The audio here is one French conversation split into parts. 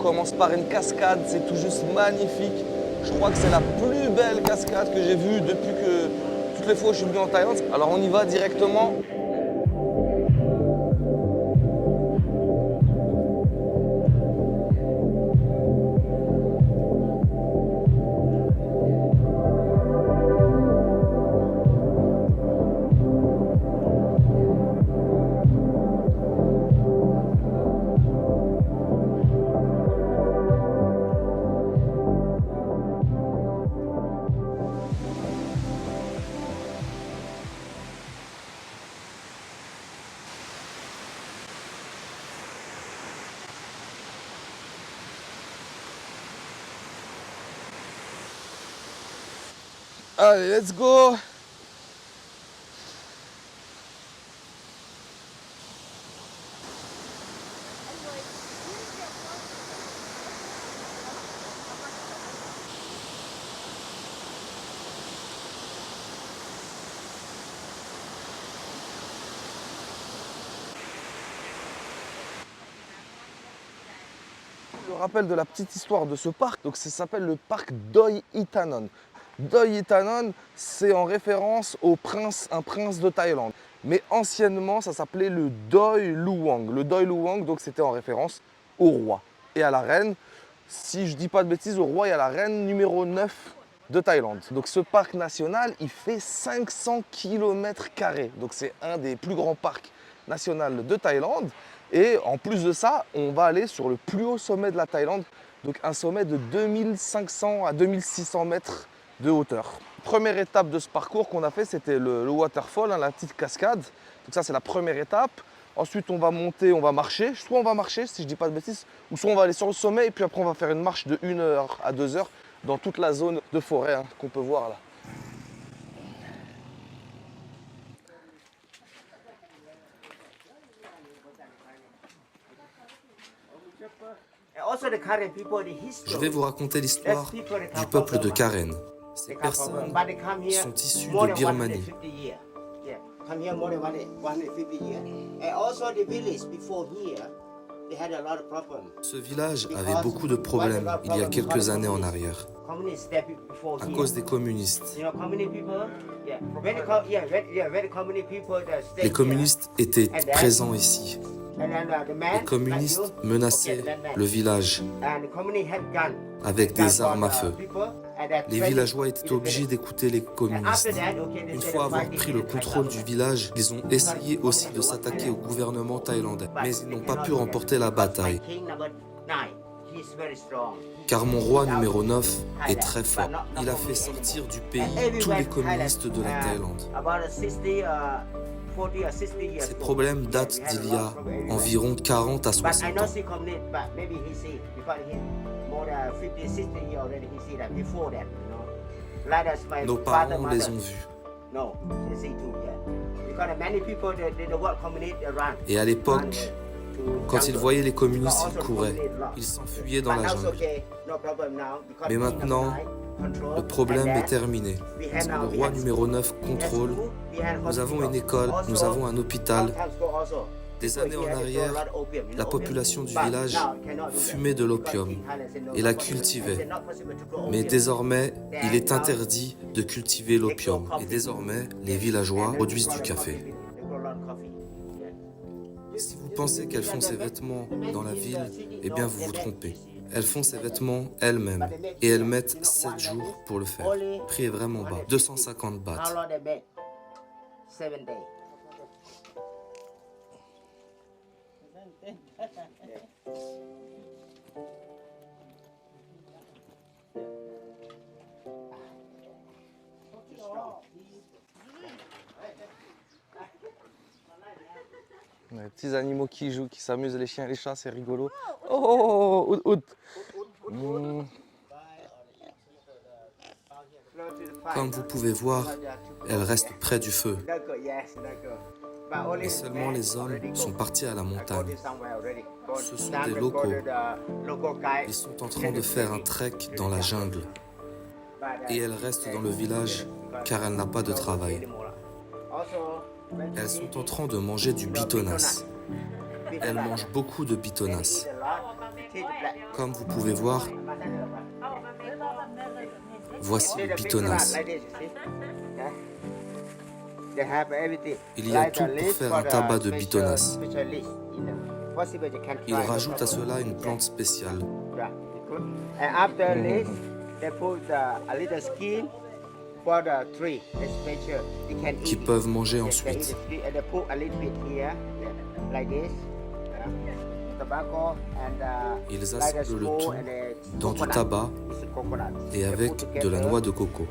On commence par une cascade, c'est tout juste magnifique. Je crois que c'est la plus belle cascade que j'ai vue depuis que toutes les fois où je suis venu en Thaïlande. Alors on y va directement. Allez, let's go! Je rappelle de la petite histoire de ce parc, donc ça s'appelle le parc Doi Itanon. Doi Itanon, c'est en référence au prince, un prince de Thaïlande. Mais anciennement, ça s'appelait le Doi Luang. Le Doi Luang, donc c'était en référence au roi et à la reine. Si je dis pas de bêtises, au roi et à la reine numéro 9 de Thaïlande. Donc ce parc national, il fait 500 km². Donc c'est un des plus grands parcs nationaux de Thaïlande. Et en plus de ça, on va aller sur le plus haut sommet de la Thaïlande, donc un sommet de 2500 à 2600 mètres de hauteur. Première étape de ce parcours qu'on a fait, c'était le waterfall, hein, la petite cascade. Donc ça, c'est la première étape. Ensuite, on va monter, on va marcher. Soit on va marcher, si je ne dis pas de bêtises, ou soit on va aller sur le sommet et puis après, on va faire une marche de 1 heure à 2 heures dans toute la zone de forêt, hein, qu'on peut voir là. Je vais vous raconter l'histoire du peuple de Karen. Ces personnes sont issues de Birmanie. Ce village avait beaucoup de problèmes il y a quelques années en arrière, à cause des communistes. Les communistes étaient présents ici. Les communistes menaçaient le village avec des armes à feu. Les villageois étaient obligés d'écouter les communistes. Une fois avoir pris le contrôle du village, ils ont essayé aussi de s'attaquer au gouvernement thaïlandais. Mais ils n'ont pas pu remporter la bataille. Car mon roi numéro 9 est très fort. Il a fait sortir du pays tous les communistes de la Thaïlande. Ces problèmes datent d'il y a environ 40 à 60 ans. Nos parents les ont vus. Et à l'époque, quand ils voyaient les communistes, ils couraient. Ils s'enfuyaient dans la jungle. Mais maintenant, le problème est terminé. Parce que le roi numéro 9 contrôle. Nous avons une école, nous avons un hôpital. Des années en arrière, la population du village fumait de l'opium et la cultivait. Mais désormais, il est interdit de cultiver l'opium. Et désormais, les villageois produisent du café. Si vous pensez qu'elles font ces vêtements dans la ville, eh bien vous vous trompez. Elles font ces vêtements elles-mêmes et elles mettent 7 jours pour le faire. Le prix est vraiment bas, 250 bahts. Les petits animaux qui jouent, qui s'amusent, les chiens et les chats, c'est rigolo. Oh, oud, oud. Comme vous pouvez voir, elle reste près du feu. Mais seulement les hommes sont partis à la montagne. Ce sont des locaux. Ils sont en train de faire un trek dans la jungle. Et elle reste dans le village car elle n'a pas de travail. Elles sont en train de manger du bitonas. Elles mangent beaucoup de bitonas. Comme vous pouvez voir, voici le bitonas. Il y a tout pour faire un tabac de bitonas. Il rajoute à cela une plante spéciale. Qui peuvent manger ensuite. Ils assemblent le tout dans du tabac et avec de la noix de coco.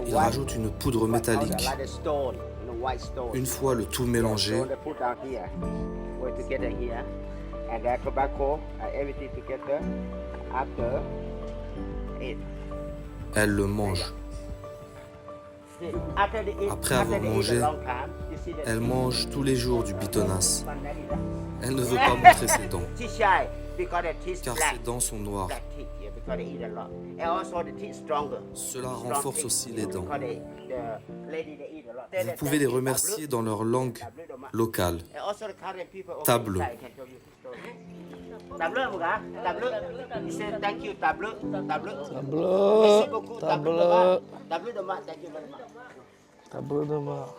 Ils rajoutent une poudre métallique. Une fois le tout mélangé, elle le mange. Après avoir mangé, elle mange tous les jours du bitonas. Elle ne veut pas montrer ses dents, car ses dents sont noires. Cela renforce aussi les dents. Vous pouvez les remercier dans leur langue locale. Tableau. Tableau, tableau de mort.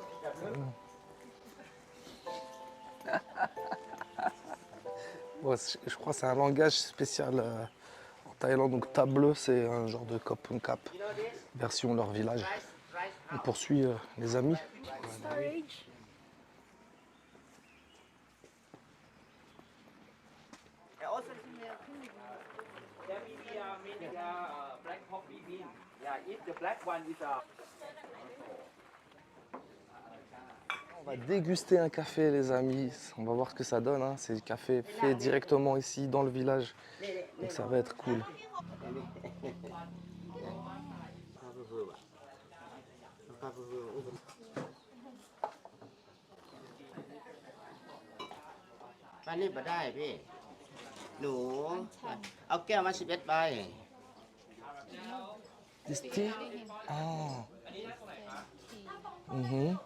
Ouais, je crois que c'est un langage spécial en Thaïlande. Donc tableau, c'est un genre de kopun kap, version leur village. On poursuit les amis. On va déguster un café, les amis. On va voir ce que ça donne, hein. C'est du café fait directement ici dans le village. Donc ça va être cool. This tea? Ah. Mhm.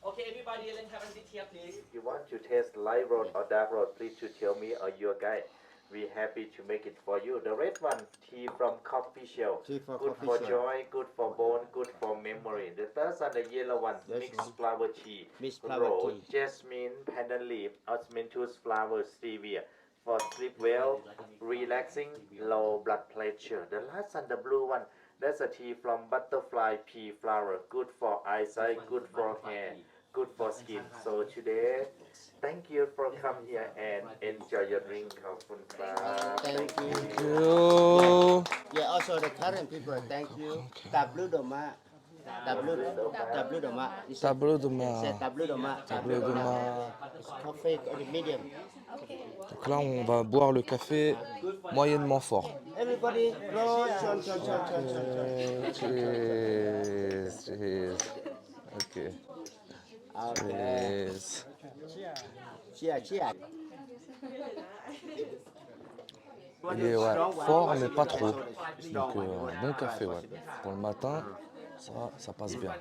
Okay, everybody, let's have a seat here, please. If you want to taste light road or dark road, please to tell me or your guide. We're happy to make it for you. The red one, tea from coffee shell. Tea for good coffee for shell. joy, good for bone, good for memory. The third one, the yellow one, Yes, mixed ma'am. flower tea. Mixed flower Rose, tea. jasmine, pandan leaf, osmanthus flower, stevia. For sleep well, relaxing, low blood pressure. The last one, the blue one, that's a tea from butterfly pea flower. Good for eyesight, good for hair, good for skin. So today, thank you for coming here and enjoy your drink. Thank you. Yo. Yeah, also the current people, thank you. Tableau de ma. Tableau de ma. Tableau de ma. C'est tableau de ma. Tableau de ma. It's coffee at the medium. Donc là, on va boire le café moyennement fort. Everybody, roll, chon. Cheers. Cheers. Ok. Okay. Cheers. Cheers. Il est fort, mais pas trop. Donc, bon café, ouais. Pour le matin, ça passe bien.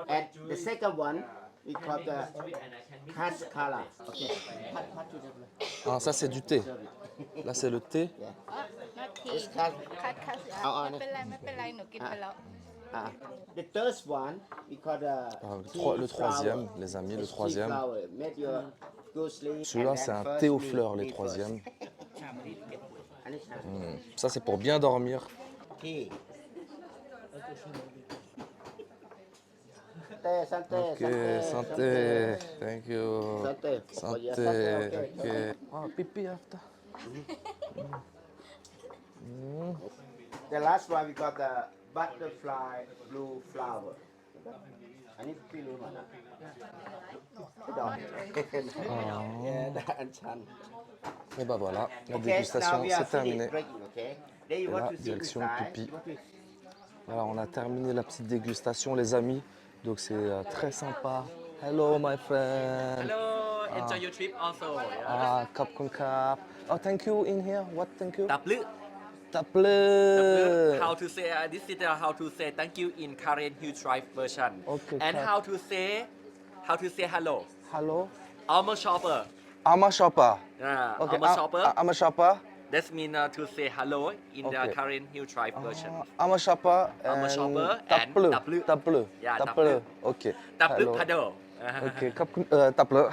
And the second one, we call the cascara. Okay. Ah, ça, c'est du thé. Là, c'est le thé. It's cas. ไม่เป็นไรไม่เป็นไรหนูกินไปแล้ว The third one, we call the Le troisième, les amis, le troisième. Celui-là, c'est un thé aux fleurs, les troisièmes. Ça, c'est pour bien dormir. Tea. Ok, santé. Thank you. Santé. Ok. Ah, pipi after. The last one we got the butterfly blue flower. I need to feel one. Yeah, that's fun. Et bah voilà, la Okay, now dégustation we are c'est terminé. finished drinking, okay? Then you Et want là, to sit direction inside. Tupi. You want to- Voilà, on a terminé la petite dégustation, les amis. Donc c'est très sympa. Hello, my friend. Hello, enjoy your trip also. Ah, cup con cup. Oh, thank you in here. What? Thank you. Tablu. Taple. How to say this is how to say thank you in Karen Hughes Drive version. Okay, And Karen. how to say hello. Hello. Almost shopper. Amashapa. Okay, I'm a shopper. Amashapa. That means to say hello in Okay. the Karen Hill Tribe version. Amashapa I'm a and shopper and Taple. Taple. Taple. Yeah, Taple. Taple. Okay. Taple Hello. paddle. Ok, Taple.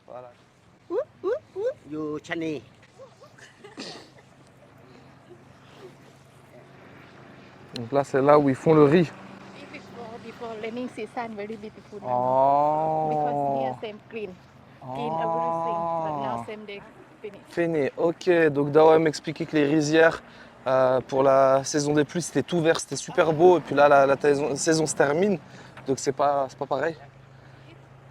Voilà. You Chani. Donc là, c'est là où ils font le riz. Before raining season, very beautiful. Because here Oh. same green. Green everything. But now same day finish. Fini. Ok, donc Dawa m'expliquait que les rizières, pour la saison des pluies, c'était tout vert, c'était super beau. Et puis là, la saison se termine. Donc c'est pas pareil.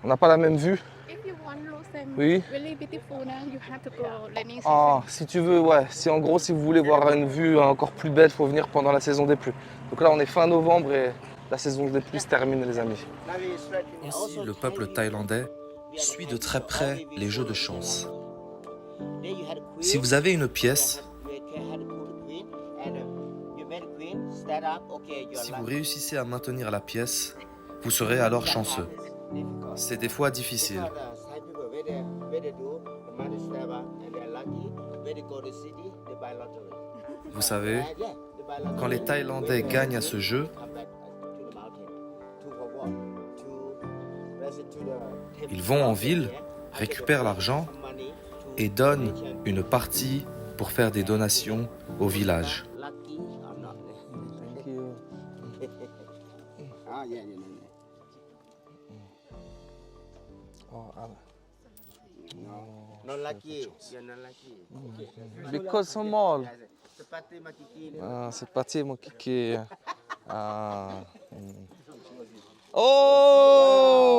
On n'a pas la même vue. If you want to same Oui. really beautiful now, you have to go raining Ah, season. si tu veux, ouais. Si en gros, si vous voulez voir une vue encore plus belle, il faut venir pendant la saison des pluies. Donc là, on est fin novembre et la saison des pluies se termine, les amis. Ainsi, le peuple thaïlandais suit de très près les jeux de chance. Si vous avez une pièce, si vous réussissez à maintenir la pièce, vous serez alors chanceux. C'est des fois difficile. Vous savez, quand les Thaïlandais gagnent à ce jeu, ils vont en ville, récupèrent l'argent et donnent une partie pour faire des donations au village. Not lucky. You're not lucky. Because small. Seperti makiki. Ah, c'est parti, mon kiki. Ah. Oh,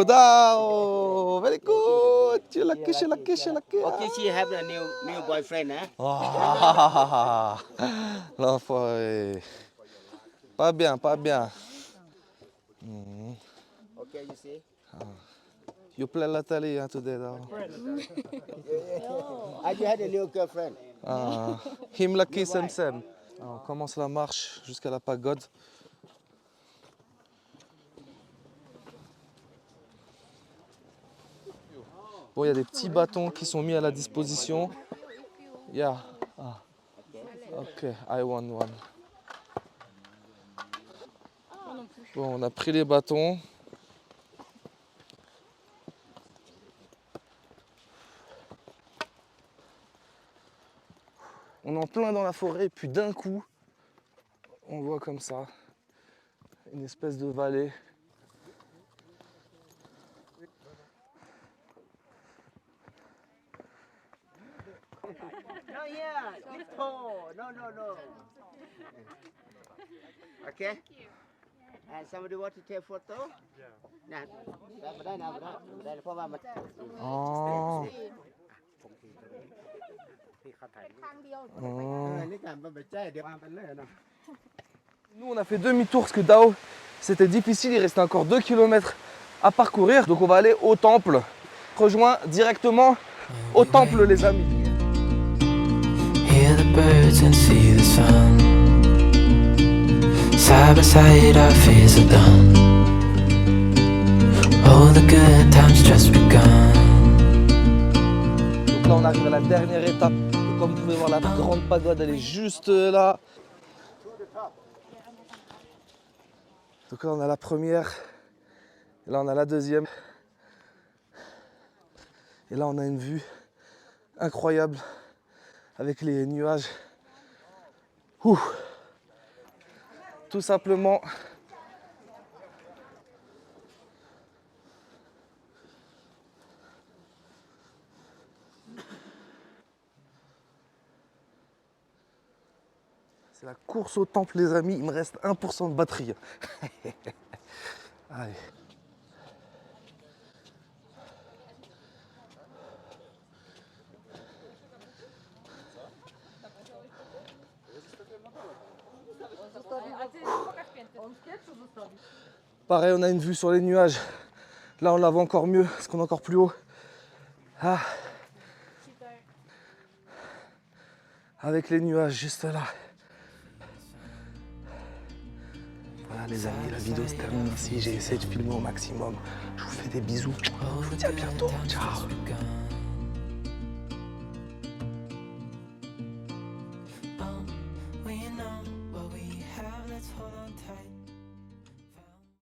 Dao. Very good. You lucky, she lucky, she lucky. Okay, she have a new boyfriend, eh? Ah, l'enfoiré. Pas bien, pas bien. Okay, you see. You play Latali today, Dao. I just had a new girlfriend. Ah, him lucky, sem sem. On commence la marche jusqu'à la pagode. Bon, il y a des petits bâtons qui sont mis à la disposition. Yeah. Ah. Ok, I want one. Bon, on a pris les bâtons. On est en plein dans la forêt, puis d'un coup, on voit comme ça une espèce de vallée. No, yeah, this tall. No. Okay. And somebody want to take photo? Yeah. Nah, ไม่ได้เพราะว่ามัน Oh. Nous, on a fait demi-tour parce que Dao, c'était difficile, il restait encore 2 km à parcourir. Donc on va aller au temple. Rejoins directement au temple, les amis. Hear the birds and see the sun. Side by side our fears are done. Oh, the good times just begun. Donc là on arrive à la dernière étape. Et comme vous pouvez voir, la grande pagode elle est juste là. Donc là on a la première. Et là on a la deuxième. Et là on a une vue incroyable avec les nuages. Ouh. Tout simplement. C'est la course au temple, les amis. Il me reste 1% de batterie. Allez. Pareil, on a une vue sur les nuages. Là, on la voit encore mieux parce qu'on est encore plus haut. Ah. Avec les nuages juste là. Voilà les amis, la vidéo se termine ici. J'ai essayé de filmer au maximum. Je vous fais des bisous. Je vous dis à bientôt. Ciao. We know what we have, let's hold on tight.